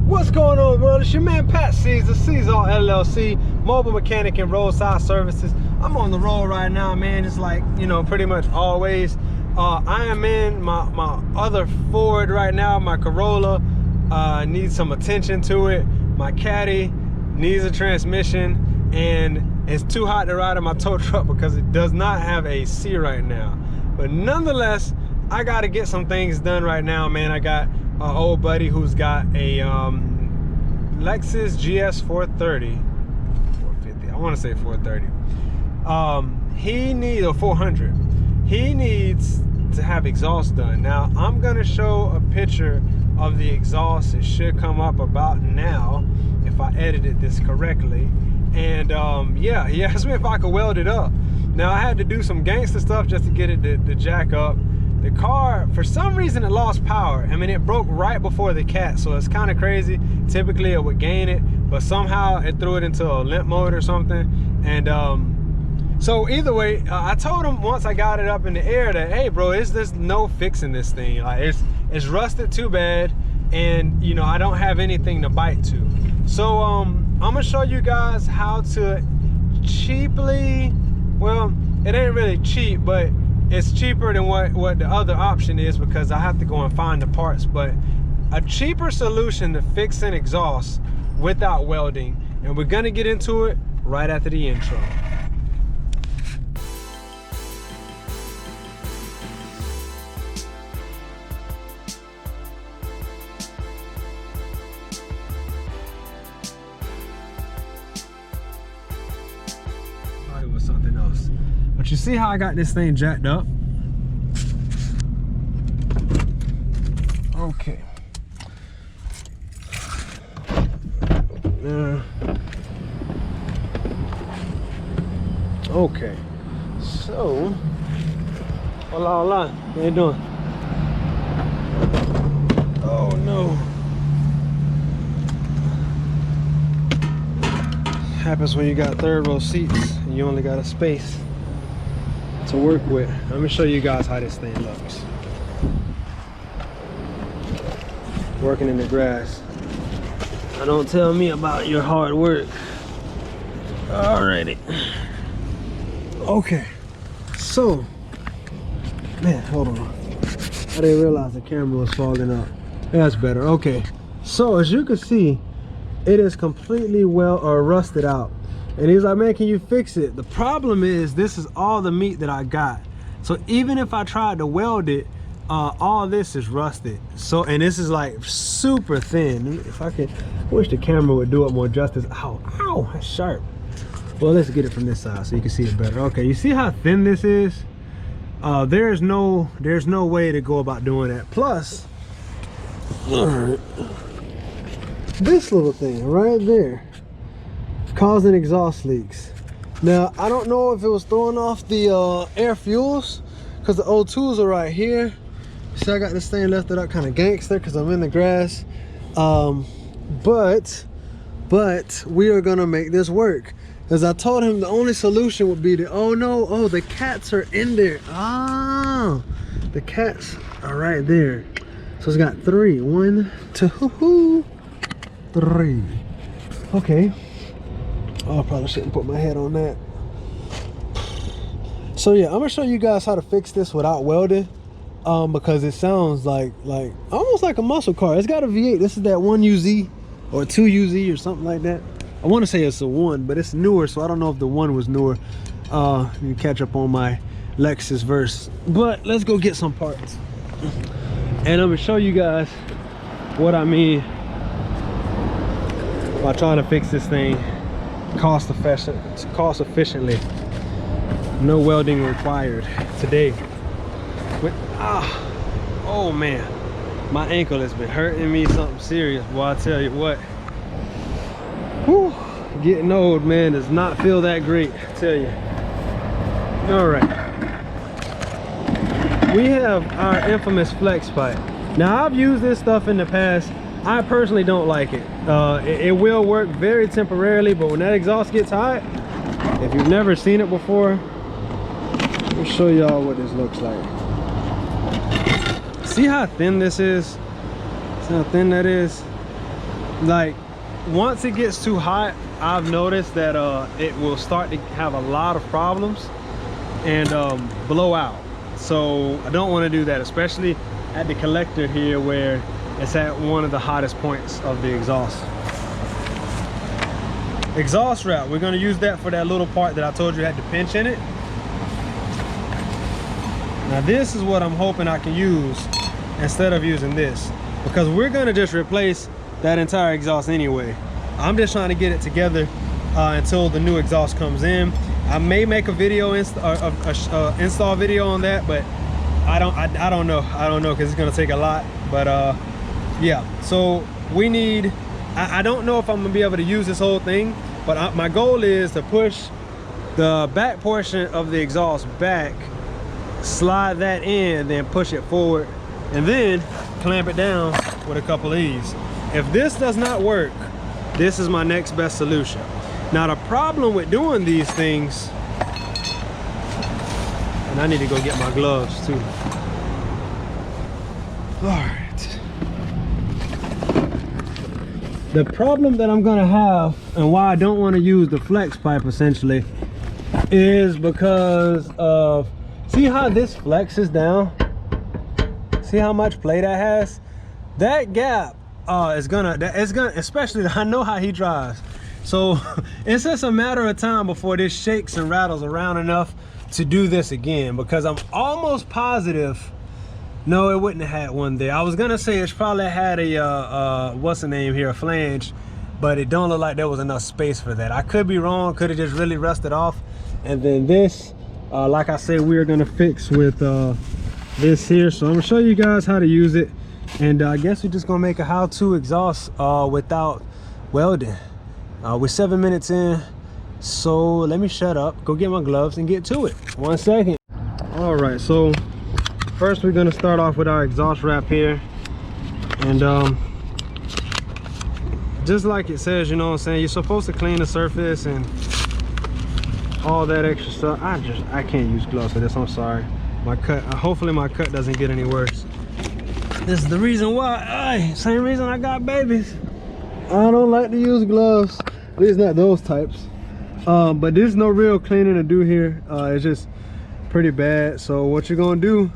What's going on, world? It's your man Pat Seasall, Seasall LLC, mobile mechanic and roadside services. I'm on the road right now, man. It's like, you know, pretty much always. I am in my other Ford right now. My Corolla needs some attention to it. My Caddy needs a transmission, and it's too hot to ride in my tow truck because it does not have AC right now. But nonetheless, I got to get some things done right now, man. I got an old buddy who's got a Lexus GS 430, 450. I want to say 430. He needs a 400. He needs to have exhaust done. Now I'm gonna show a picture of the exhaust. It should come up about now if I edited this correctly. And yeah, he asked me if I could weld it up. Now I had to do some gangster stuff just to get it to jack up. The car, for some reason, it lost power. I mean, it broke right before the cat, so it's kind of crazy. Typically it would gain it, but somehow it threw it into a limp mode or something. And so either way, I told him once I got it up in the air that, hey bro, there's no fixing this thing. Like it's rusted too bad, and you know, I don't have anything to bite to. So I'm gonna show you guys how to cheaply, well, it ain't really cheap, but it's cheaper than what the other option is, because I have to go and find the parts. But a cheaper solution to fix an exhaust without welding, and we're gonna get into it right after the intro. It was something else, but you see how I got this thing jacked up? Okay. Okay. So, hola, how you doing? Oh no. Happens when you got third row seats and you only got a space to work with. Let me show you guys how this thing looks. Working in the grass. Now don't tell me about your hard work. Alrighty. Okay. So, man, hold on. I didn't realize the camera was fogging up. That's better. Okay. So as you can see, it is completely rusted out. And he's like, man, can you fix it? The problem is, this is all the meat that I got. So even if I tried to weld it, all this is rusted. So, and this is like super thin. If I could, I wish the camera would do it more justice. Ow, ow, that's sharp. Well, let's get it from this side so you can see it better. Okay, you see how thin this is? There's no way to go about doing that. Plus, all right, this little thing right there causing exhaust leaks. Now I don't know if it was throwing off the air fuels, because the O2s are right here. See, I got this thing lifted up kind of gangster because I'm in the grass. But we are gonna make this work. As I told him, the only solution would be to, oh no, oh, the cats are in there. Ah, the cats are right there. So it's got 3. 1, 2, 3. Okay. Oh, I probably shouldn't put my head on that. So yeah, I'm gonna show you guys how to fix this without welding, because it sounds like almost like a muscle car. It's got a V8. This is that 1UZ or 2UZ or something like that. I want to say it's a 1, but it's newer, so I don't know if the 1 was newer. You can catch up on my Lexus verse. But let's go get some parts, and I'm gonna show you guys what I mean by trying to fix this thing cost efficiently. No welding required today. But, oh man, my ankle has been hurting me something serious. Boy, I tell you what. Whew, getting old, man, does not feel that great, I tell you. All right, we have our infamous flex pipe. Now I've used this stuff in the past. I personally don't like it. It will work very temporarily, but when that exhaust gets hot, if you've never seen it before, I'll show y'all what this looks like. See how thin this is? See how thin that is? like once it gets too hot, I've noticed that it will start to have a lot of problems and blow out. So I don't want to do that, especially at the collector here where it's at one of the hottest points of the exhaust. Exhaust wrap, we're going to use that for that little part that I told you had the pinch in it. Now this is what I'm hoping I can use instead of using this, because we're going to just replace that entire exhaust anyway. I'm just trying to get it together until the new exhaust comes in. I may make a video install video on that, but I don't know because it's going to take a lot. But yeah, so we need, I don't know if I'm gonna be able to use this whole thing, but my goal is to push the back portion of the exhaust back, slide that in, then push it forward, and then clamp it down with a couple of these. If this does not work, this is my next best solution. Now the problem with doing these things, and I need to go get my gloves too. All right. The problem that I'm gonna have, and why I don't want to use the flex pipe essentially, is because of, see how this flexes down? See how much play that has? That gap it's gonna, especially, I know how he drives. So it's just a matter of time before this shakes and rattles around enough to do this again, because I'm almost positive, no, it wouldn't have had one there. I was gonna say it's probably had a what's the name here, a flange, but it don't look like there was enough space for that. I could be wrong, could have just really rusted off. And then this, like I said, we're gonna fix with this here. So I'm gonna show you guys how to use it, and I guess we're just gonna make a how-to exhaust without welding. We're 7 minutes in, so let me shut up, go get my gloves and get to it. 1 second. All right, so first we're gonna start off with our exhaust wrap here, and just like it says, you know what I'm saying, you're supposed to clean the surface and all that extra stuff. I can't use gloves for this, I'm sorry. My cut, hopefully my cut doesn't get any worse. This is the reason why, same reason I got babies. I don't like to use gloves, at least not those types. But there's no real cleaning to do here. It's just pretty bad. So what you're gonna do,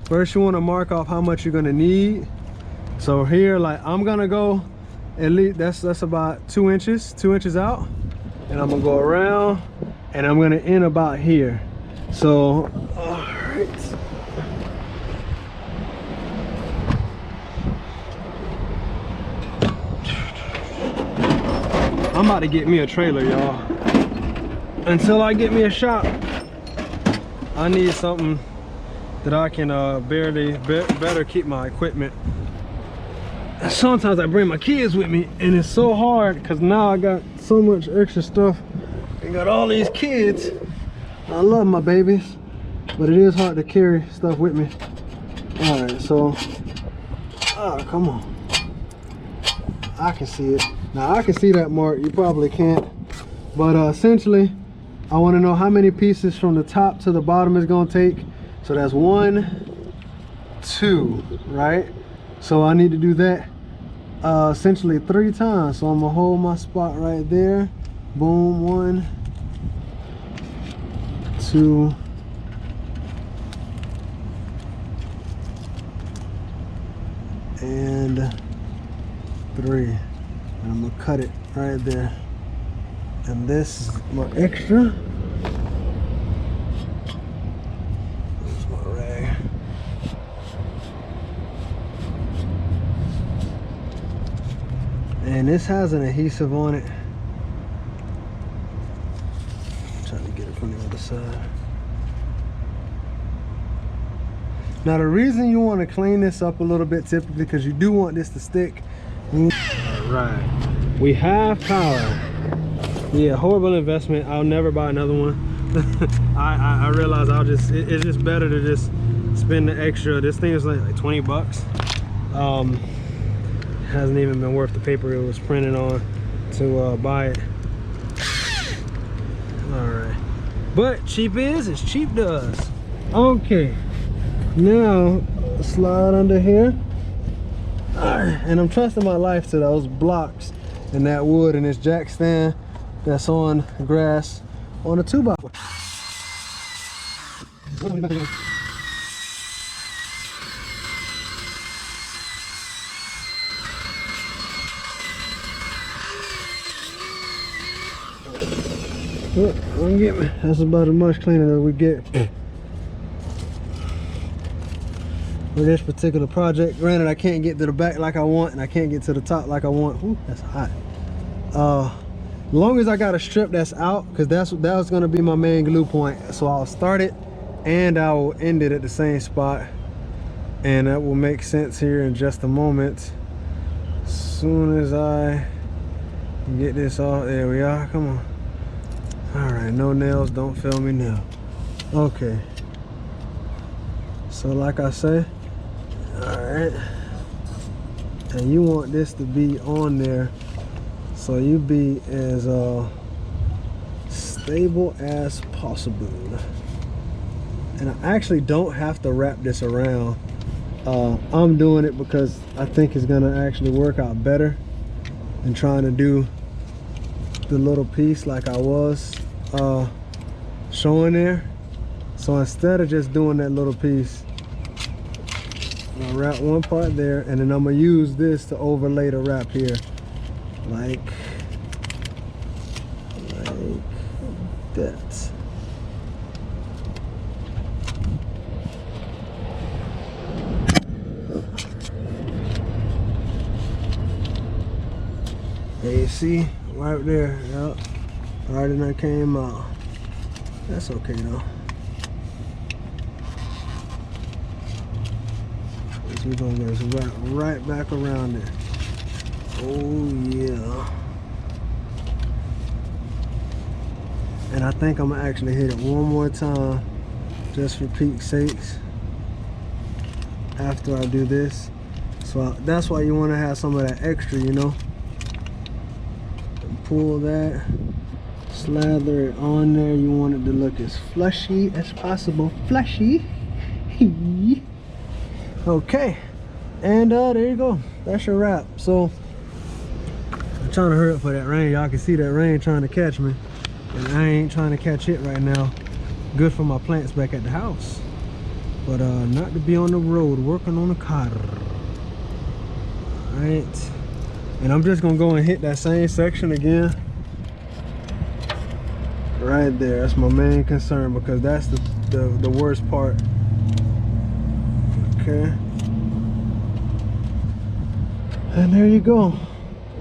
first you want to mark off how much you're gonna need. So here, like I'm gonna go at least, that's about 2 inches out, and I'm gonna go around and I'm gonna end about here. So all right, I'm about to get me a trailer, y'all. Until I get me a shop, I need something that I can better keep my equipment. Sometimes I bring my kids with me, and it's so hard because now I got so much extra stuff and got all these kids. I love my babies, but it is hard to carry stuff with me. All right, so come on, I can see it now. I can see that mark, you probably can't, but essentially I want to know how many pieces from the top to the bottom is going to take. So that's 1, 2, right? So I need to do that essentially 3 times. So I'm gonna hold my spot right there. Boom, 1, 2, and 3. And I'm gonna cut it right there. And this is my extra. And this has an adhesive on it. I'm trying to get it from the other side. Now the reason you want to clean this up a little bit typically because you do want this to stick. All right, we have power. Yeah, horrible investment. I'll never buy another one. I realize it's just better to just spend the extra. This thing is like 20 bucks. Hasn't even been worth the paper it was printed on to buy it. All right, but cheap is cheap does. Okay, now slide under here. And I'm trusting my life to those blocks and that wood and this jack stand that's on grass on a 2x4. Don't get me. That's about as much cleaner as we get for this particular project. Granted, I can't get to the back like I want, and I can't get to the top like I want. Ooh, that's hot. As long as I got a strip that's out, because that was going to be my main glue point. So I'll start it and I will end it at the same spot, and that will make sense here in just a moment. As soon as I get this off, there we are. Come on. All right, no nails, don't fail me now. Okay, so like I say, all right, and you want this to be on there so you be as stable as possible. And I actually don't have to wrap this around. I'm doing it because I think it's gonna actually work out better than trying to do the little piece like I was showing there. So instead of just doing that little piece, I'm gonna wrap one part there, and then I'm gonna use this to overlay the wrap here, like that. There you see, right there, yep. Right, and that came out. That's okay though. So we're gonna just wrap right back around it. Oh yeah. And I think I'm gonna actually hit it one more time, just for peak's sakes, after I do this. So that's why you want to have some of that extra, you know. And pull that. Slather it on there. You want it to look as flushy as possible. Flushy. Okay. And there you go. That's your wrap. So I'm trying to hurry up for that rain. Y'all can see that rain trying to catch me, and I ain't trying to catch it right now. Good for my plants back at the house, but not to be on the road working on a car. All right. And I'm just gonna go and hit that same section again. Right there, that's my main concern, because that's the worst part. Okay, and there you go.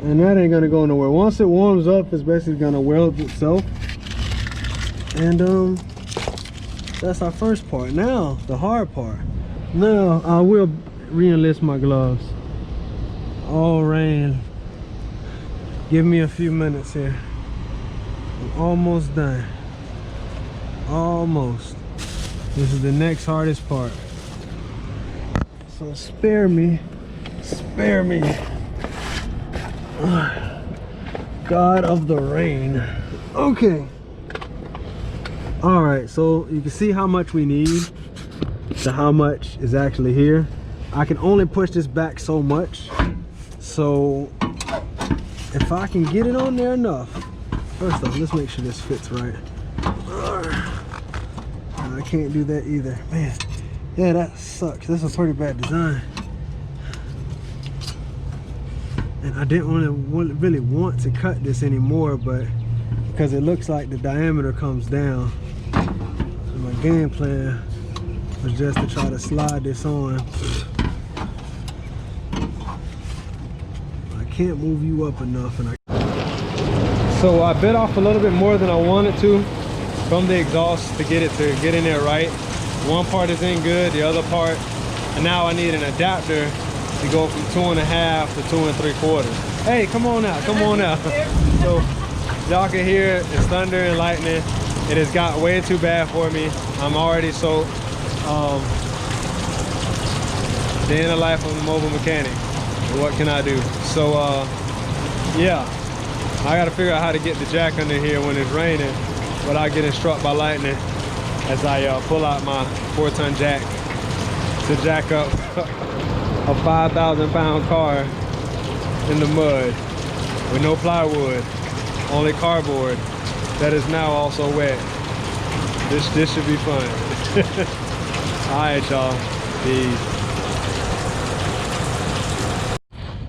And that ain't gonna go nowhere. Once it warms up, it's basically gonna weld itself. And that's our first part. Now the hard part. Now I will re-enlist my gloves. All rain, give me a few minutes here. I'm almost done. Almost. This is the next hardest part. So spare me. Spare me. God of the rain. Okay. Alright, so you can see how much we need to how much is actually here. I can only push this back so much. So if I can get it on there enough. First off, let's make sure this fits right. I can't do that either. Man, yeah, that sucks. This is a pretty bad design. And I didn't really want to cut this anymore, but because it looks like the diameter comes down. So my game plan was just to try to slide this on. I can't move you up enough, and so I bit off a little bit more than I wanted to from the exhaust to get in there right. One part is in good, the other part, and now I need an adapter to go from 2.5 to 2 3/4. Hey, come on out, come on out. So y'all can hear it's thunder and lightning. It has got way too bad for me. I'm already soaked. Day in the life of a mobile mechanic. What can I do? So yeah, I gotta figure out how to get the jack under here when it's raining without getting struck by lightning as I pull out my 4-ton jack to jack up a 5,000-pound car in the mud with no plywood, only cardboard that is now also wet. This should be fun. All right, y'all. Peace.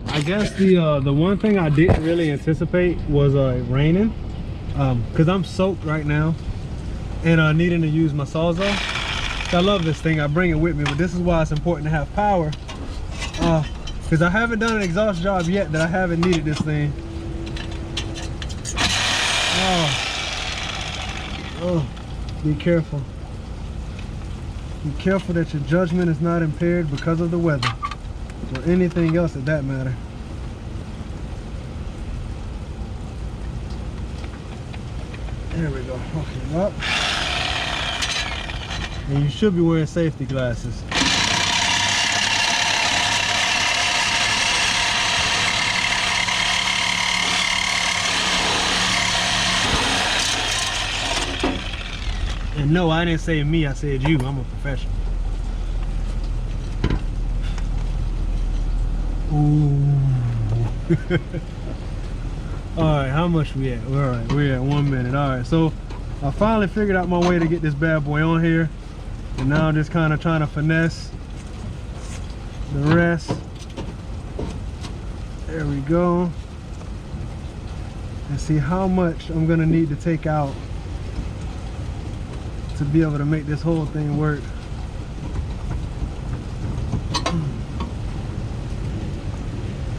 I guess the one thing I didn't really anticipate was raining, because I'm soaked right now and needing to use my Sawzall. I love this thing. I bring it with me, but this is why it's important to have power, because I haven't done an exhaust job yet that I haven't needed this thing. Oh, be careful. Be careful that your judgment is not impaired because of the weather or anything else at that matter. There we go. Okay, up. And you should be wearing safety glasses. And no, I didn't say me, I said you. I'm a professional. Ooh. Alright, how much we at? Alright, we're at 1 minute. Alright, so I finally figured out my way to get this bad boy on here. And now I'm just kind of trying to finesse the rest. There we go. And see how much I'm gonna need to take out to be able to make this whole thing work.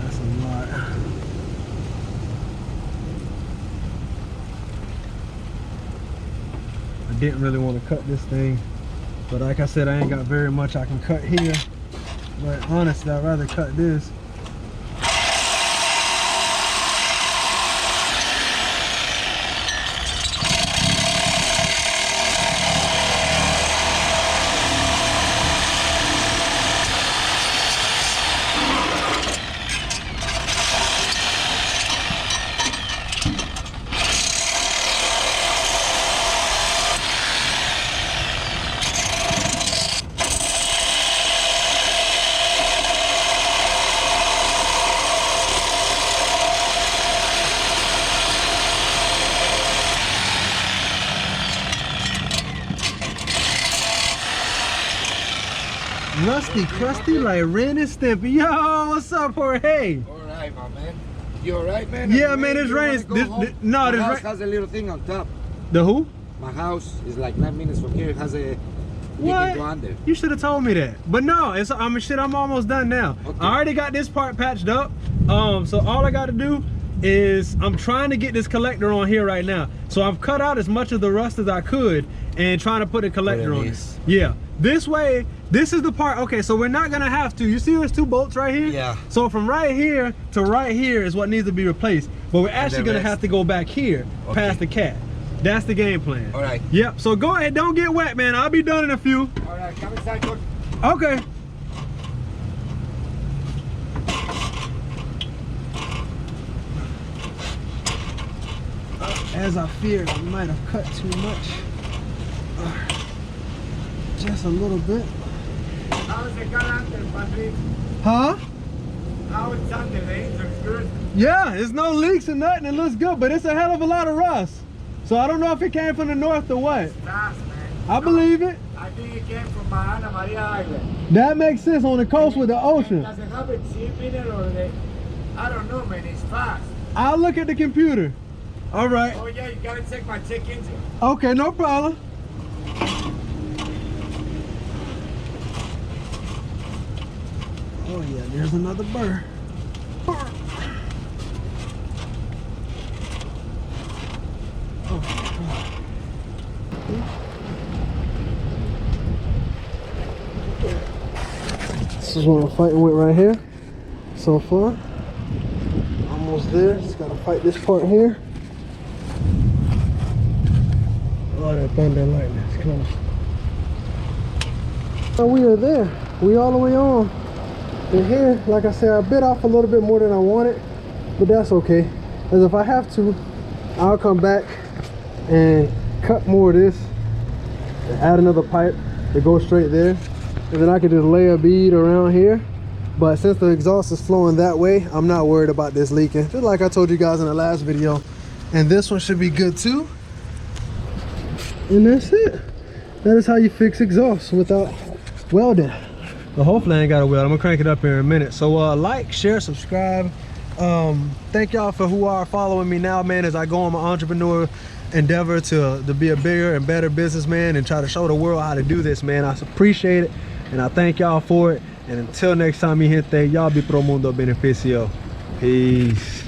That's a lot. I didn't really want to cut this thing, but like I said, I ain't got very much I can cut here. But honestly, I'd rather cut this. Rusty, crusty, like Ren and Stimpy. Yo, what's up, Jorge? Alright, my man. You alright, man? Yeah, man, it's raining. No, this house has a little thing on top. The who? My house is like 9 minutes from here. It has a... What? You can go under. You should have told me that. But no, it's shit, I'm almost done now. Okay. I already got this part patched up. So all I got to do is I'm trying to get this collector on here right now. So I've cut out as much of the rust as I could and trying to put a collector on it. Yeah. This way, this is the part. Okay, so we're not gonna have to. You see there's 2 bolts right here? Yeah. So from right here to right here is what needs to be replaced. But we're actually gonna have to go back here, past the cat. That's the game plan. All right. Yep, so go ahead, don't get wet, man. I'll be done in a few. All right, come inside, George. Okay. As I feared, I might have cut too much. Just a little bit. How's the car under, Patrick? Huh? How it's under, eh? Looks good? Yeah, there's no leaks or nothing. It looks good, but it's a hell of a lot of rust. So I don't know if it came from the north or what. It's fast, man. I believe it. I think it came from Ana Maria Island. That makes sense on the coast with the ocean. Does it have a chip in it or they... I don't know, man. It's fast. I'll look at the computer. All right. Oh, yeah, you gotta check my check engine. Okay, no problem. Oh yeah, there's another burr. Oh. This is what I'm fighting with right here. So far, almost there. Just gotta fight this part here. Oh, that thunder and lightning is close. So we are there. We all the way on. And here, like I said, I bit off a little bit more than I wanted, but that's okay. As if I have to, I'll come back and cut more of this and add another pipe to go straight there. And then I can just lay a bead around here But since the exhaust is flowing that way, I'm not worried about this leaking, just like I told you guys in the last video. And this one should be good too. And that's it. That is how you fix exhaust without welding. But hopefully I ain't got to weld. I'm gonna crank it up here in a minute. So like, share, subscribe. Thank y'all for who are following me now, man, as I go on my entrepreneur endeavor to be a bigger and better businessman and try to show the world how to do this, man. I appreciate it and I thank y'all for it. And until next time, mi gente, y'all be pro mundo beneficio. Peace.